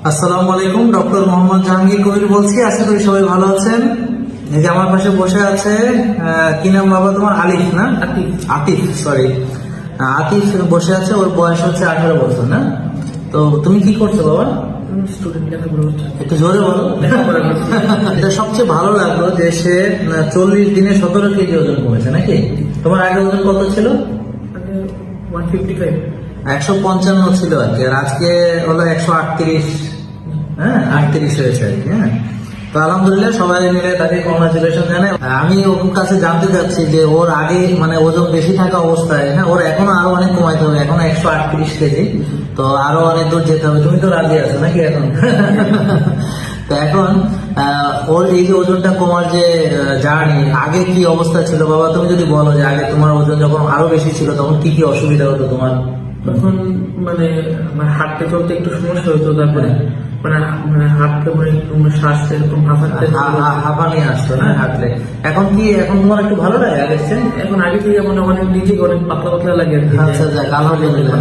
আসসালামু আলাইকুম, ডক্টর মোহাম্মদ জাহাঙ্গীর কবির বলছি। আশা করি সবাই ভালো আছেন। এই যে আমার পাশে বসে আছে কি নাম বাবা তোমার? আলিফ না? আতিফ, সরি। আতিফ বসে আছে, ওর বয়স হচ্ছে 18 বছর না? তো তুমি কি করছো বাবা? একটু জোরে বলো। এটা সবচেয়ে ভালো লাগলো যে সে 40 দিনে 17 কেজি ওজন কমেছে নাকি? তোমার আগে ওজন কত ছিল? 155। 155 ছিল আর কি, আর আজকে হলো 138। হ্যাঁ, 38 হয়েছে আর কি। হ্যাঁ, তো আলহামদুলিল্লাহ সবাই মিলে তাকে কংগ্রাচুলেশন জানাই। আমি ওর কাছে জানতে চাচ্ছি যে ওর আগে মানে ওজন বেশি থাকা অবস্থায়, হ্যাঁ, ওর এখনো আরো অনেক কমাইতে হবে। এখনো 138 কেজি, তো আরো অনেক দূর যেতে হবে। তুমি তো রাজি আছো নাকি এখন? তো এখন ওর এই যে ওজনটা কমার যে জার্নি, আগে কি অবস্থা ছিল বাবা? তুমি যদি বলো যে আগে তোমার ওজন যখন আরো বেশি ছিল তখন কি কি অসুবিধা হতো তোমার? তখন মানে আমার হাঁটতে চলতে একটু সমস্যা হতো, তারপরে মানে মানে হাঁটতে পরে একটু শ্বাস এরকম হাঁপানি আসতো না হাঁটলে। এখন কি, এখন তোমার একটু ভালো লাগে আগের চেয়ে? এখন আগে থেকে মানে অনেক নিজেকে অনেক পাতলা পাতলা লাগে আর কি। আচ্ছা, যাক আলহামদুলিল্লাহ।